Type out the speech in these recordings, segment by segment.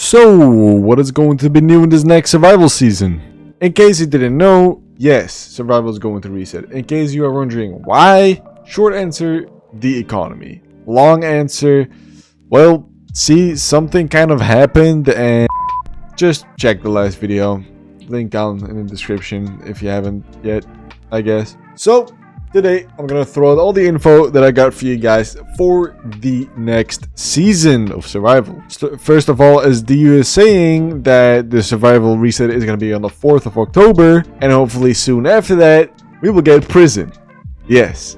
So, what is going to be new in this next survival season? In case you didn't know, yes, survival is going to reset. In case you are wondering why, short answer, the economy. Long answer, well, see, something kind of happened and just check the last video. Link down in the description if you haven't yet, I guess. So, today I'm gonna throw out all the info that I got for you guys for the next season of survival. So first of all, as DU is saying that the survival reset is gonna be on the 4th of October, and hopefully soon after that we will get prison. Yes,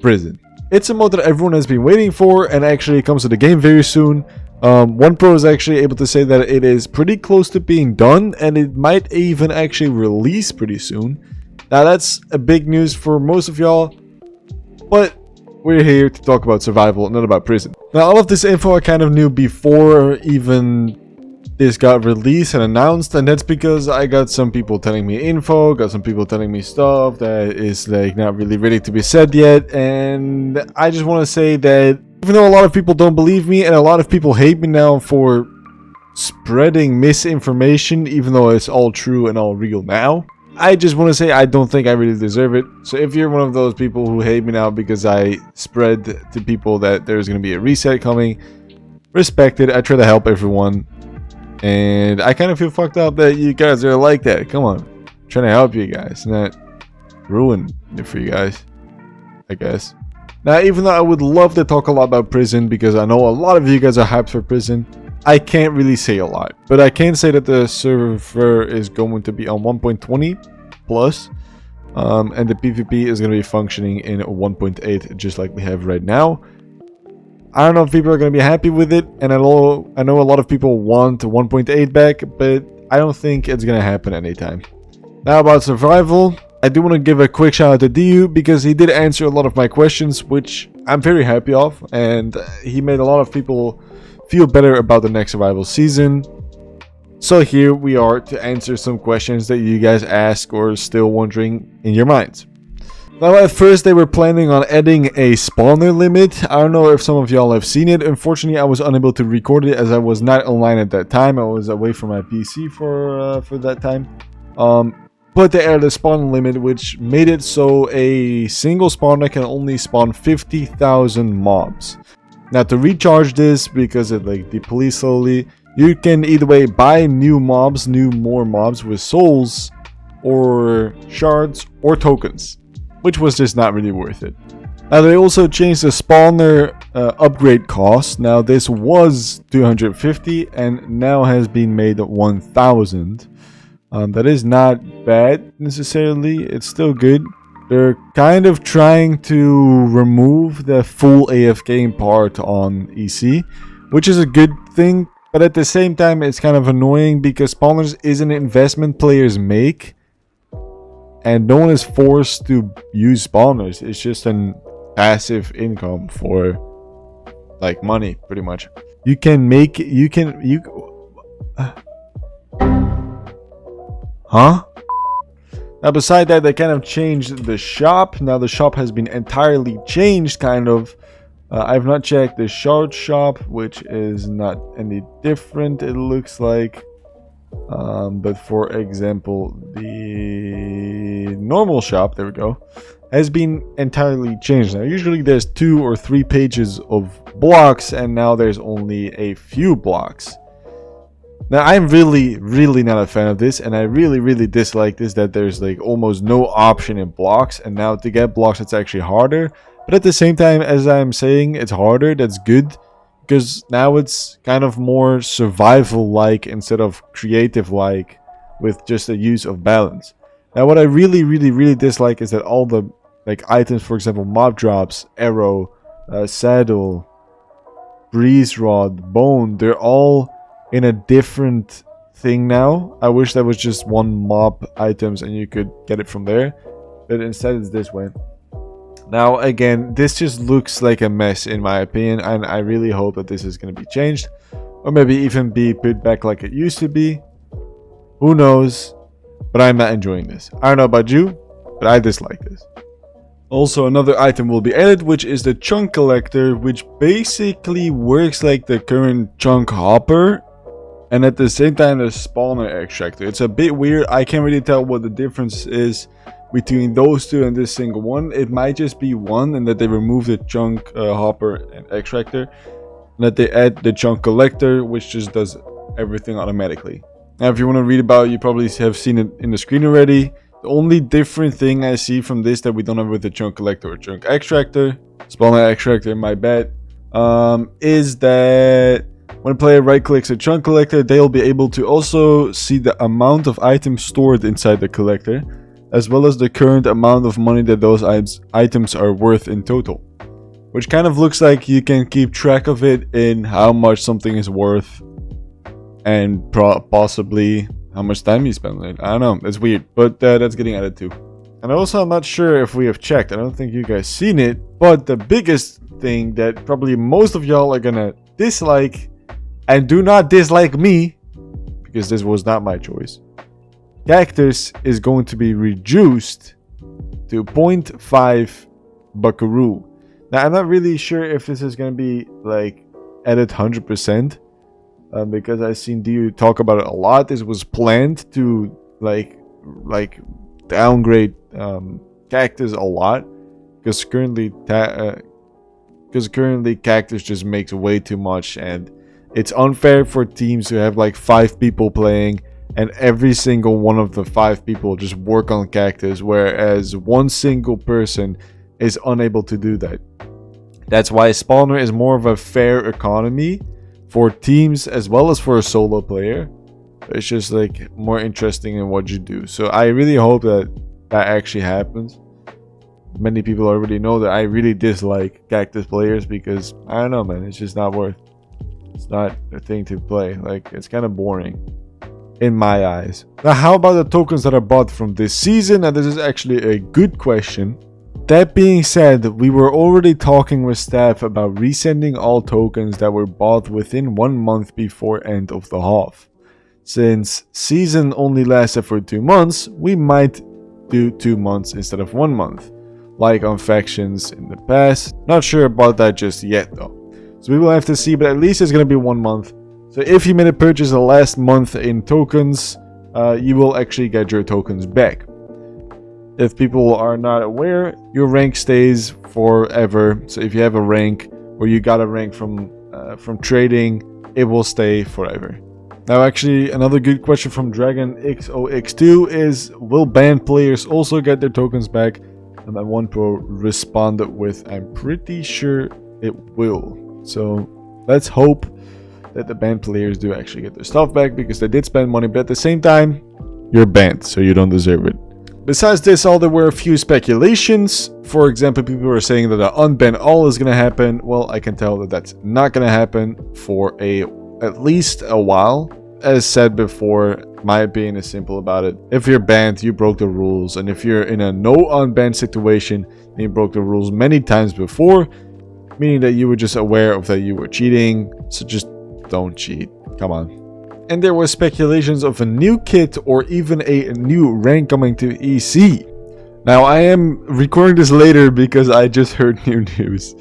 prison. It's a mod that everyone has been waiting for, and actually comes to the game very soon. One pro is actually able to say that it is pretty close to being done, and it might even actually release pretty soon. Now that's a big news for most of y'all, but we're here to talk about survival, not about prison. Now all of this info I kind of knew before even this got released and announced, and that's because I got some people telling me info, got some people telling me stuff that is like not really ready to be said yet, and I just want to say that even though a lot of people don't believe me and a lot of people hate me now for spreading misinformation, even though it's all true and all real now, I just want to say I don't think I really deserve it. So if you're one of those people who hate me now because I spread to people that there's going to be a reset coming, respect it. I try to help everyone. And I kind of feel fucked up that you guys are like that. Come on. I'm trying to help you guys, not ruin it for you guys, I guess. Now, even though I would love to talk a lot about prison because I know a lot of you guys are hyped for prison, I can't really say a lot, but I can say that the server is going to be on 1.20 plus, and the PvP is going to be functioning in 1.8 just like we have right now. I don't know if people are going to be happy with it, and I know a lot of people want 1.8 back, but I don't think it's going to happen anytime. Now about survival, I do want to give a quick shout out to DU because he did answer a lot of my questions, which I'm very happy of, and he made a lot of people feel better about the next survival season. So here we are to answer some questions that you guys ask or still wondering in your minds. Now at first they were planning on adding a spawner limit. I don't know if some of y'all have seen it. Unfortunately I was unable to record it as I was not online at that time. I was away from my PC for that time. But they added a spawn limit which made it so a single spawner can only spawn 50,000 mobs. Now to recharge this, because it like depletes slowly, you can either way buy more mobs with souls or shards or tokens, which was just not really worth it. Now they also changed the spawner upgrade cost. Now this was 250 and now has been made 1000. That is not bad necessarily, it's still good. They're kind of trying to remove the full AFK part on EC, which is a good thing, but at the same time it's kind of annoying because spawners is an investment players make, and no one is forced to use spawners. It's just an passive income for like money, pretty much. Huh? Now beside that, they kind of changed the shop. Now the shop has been entirely changed, kind of. I've not checked the shard shop, which is not any different, it looks like. But for example, the normal shop, there we go, has been entirely changed. Now usually there's 2 or 3 pages of blocks, and now there's only a few blocks. Now I'm really not a fan of this, and I really dislike this, that there's like almost no option in blocks, and now to get blocks it's actually harder. But at the same time, as I'm saying it's harder, that's good, because now it's kind of more survival like instead of creative like, with just a use of balance. Now what I really dislike is that all the like items, for example mob drops, arrow, saddle, breeze rod, bone, they're all in a different thing now. I wish that was just one mob items and you could get it from there, but instead it's this way. Now again, this just looks like a mess in my opinion, and I really hope that this is going to be changed, or maybe even be put back like it used to be. Who knows, but I'm not enjoying this. I don't know about you, but I dislike this. Also, another item will be added, which is the chunk collector, which basically works like the current chunk hopper, and at the same time the spawner extractor. It's a bit weird. I can't really tell what the difference is between those two and this single one. It might just be one, and that they remove the chunk hopper and extractor, and that they add the chunk collector, which just does everything automatically. Now if you want to read about it, you probably have seen it in the screen already. The only different thing I see from this that we don't have with the chunk collector or chunk extractor, spawner extractor, my bad, is that when a player right clicks a chunk collector, they'll be able to also see the amount of items stored inside the collector, as well as the current amount of money that those items are worth in total. Which kind of looks like you can keep track of it in how much something is worth, and possibly how much time you spend on it. I don't know, it's weird, but that's getting added too. And also, I'm not sure if we have checked, I don't think you guys seen it, but the biggest thing that probably most of y'all are gonna dislike, and do not dislike me, because this was not my choice, Cactus is going to be reduced to 0.5 buckaroo. Now, I'm not really sure if this is going to be like added 100%, because I've seen you talk about it a lot. This was planned to like downgrade Cactus a lot, because currently Cactus just makes way too much, and it's unfair for teams who have like 5 people playing, and every single one of the 5 people just work on Cactus, whereas one single person is unable to do that. That's why spawner is more of a fair economy for teams as well as for a solo player. It's just like more interesting in what you do. So I really hope that actually happens. Many people already know that I really dislike Cactus players, because I don't know, man, it's just not worth. It's not a thing to play. Like, it's kind of boring in my eyes. Now, how about the tokens that are bought from this season? And this is actually a good question. That being said, we were already talking with staff about resending all tokens that were bought within 1 month before end of the half. Since season only lasted for 2 months, we might do 2 months instead of 1 month, like on factions in the past. Not sure about that just yet though. So we will have to see, but at least it's going to be 1 month. So if you made a purchase the last month in tokens, you will actually get your tokens back. If people are not aware, your rank stays forever. So if you have a rank, or you got a rank from trading, it will stay forever. Now, actually, another good question from Dragon XOX2 is, will banned players also get their tokens back? And then one pro responded with, I'm pretty sure it will. So let's hope that the banned players do actually get their stuff back, because they did spend money, but at the same time, you're banned, so you don't deserve it. Besides this, there were a few speculations. For example, people were saying that an unban all is going to happen. Well, I can tell that that's not going to happen for at least a while. As said before, my opinion is simple about it. If you're banned, you broke the rules. And if you're in a no unban situation, and you broke the rules many times before, meaning that you were just aware of that you were cheating. So just don't cheat. Come on. And there were speculations of a new kit or even a new rank coming to EC. Now, I am recording this later because I just heard new news.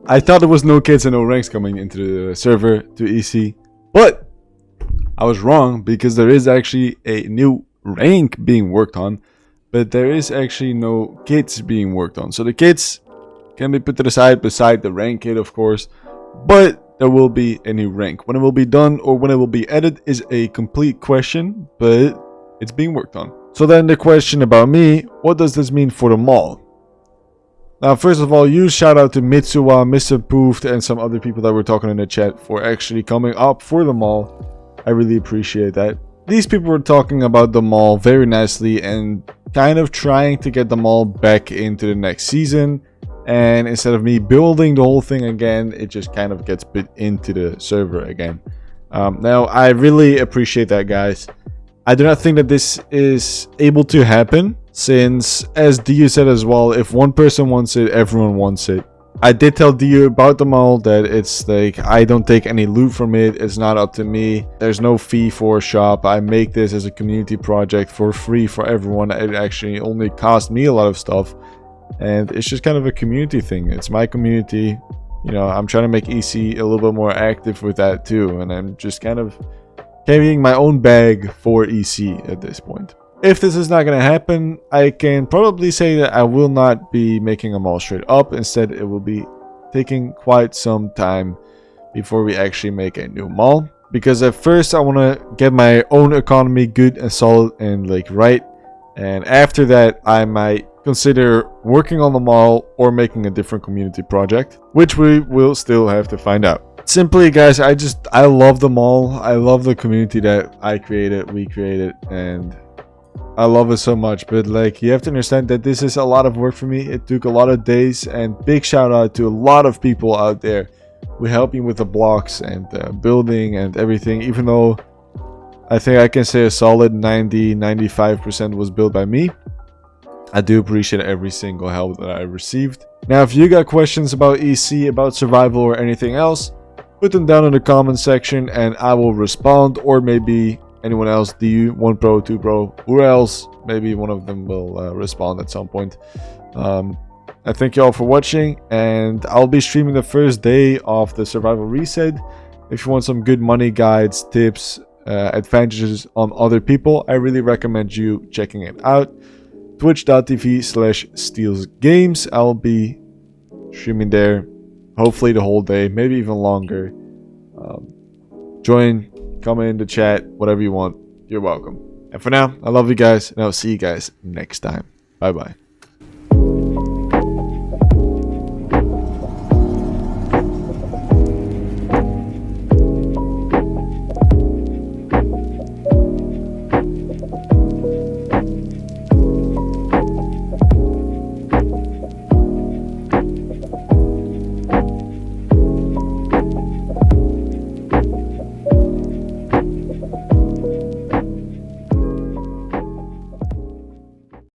I thought there was no kits and no ranks coming into the server to EC, but I was wrong, because there is actually a new rank being worked on, but there is actually no kits being worked on. So the kits can be put to the side beside the rank kit, of course, but there will be a new rank. When it will be done or when it will be added is a complete question, but it's being worked on. So then the question about me, what does this mean for the mall? Now, first of all, huge shout out to Mitsuwa, Mr. Poofed, and some other people that were talking in the chat for actually coming up for the mall. I really appreciate that. These people were talking about the mall very nicely and kind of trying to get the mall back into the next season. And instead of me building the whole thing again, it just kind of gets put into the server again. Now, I really appreciate that, guys. I do not think that this is able to happen, since, as Dio said as well, if one person wants it, everyone wants it. I did tell Dio about the mall that it's like, I don't take any loot from it. It's not up to me. There's no fee for a shop. I make this as a community project for free for everyone. It actually only cost me a lot of stuff. And it's just kind of a community thing. It's my community. You know, I'm trying to make EC a little bit more active with that too. And I'm just kind of carrying my own bag for EC at this point. If this is not going to happen, I can probably say that I will not be making a mall straight up. Instead, it will be taking quite some time before we actually make a new mall. Because at first, I want to get my own economy good and solid and like right. And after that, I might consider working on the mall or making a different community project, which we will still have to find out. Simply, guys, I love the mall. I love the community that we created, and I love it so much. But like, you have to understand that this is a lot of work for me. It took a lot of days, and big shout out to a lot of people out there who helped me with the blocks and building and everything. Even though I think I can say a solid 90-95% was built by me, I do appreciate every single help that I received. Now, if you got questions about EC, about survival, or anything else, put them down in the comment section and I will respond. Or maybe anyone else, DU, 1 Pro, 2 Pro, who else, maybe one of them will respond at some point. I thank you all for watching, and I'll be streaming the first day of the survival reset. If you want some good money guides, tips, advantages on other people, I really recommend you checking it out. Twitch.tv/steelsgames. I'll be streaming there hopefully the whole day, maybe even longer. Join, comment in the chat, whatever you want, you're welcome. And for now, I love you guys, and I'll see you guys next time. Bye bye.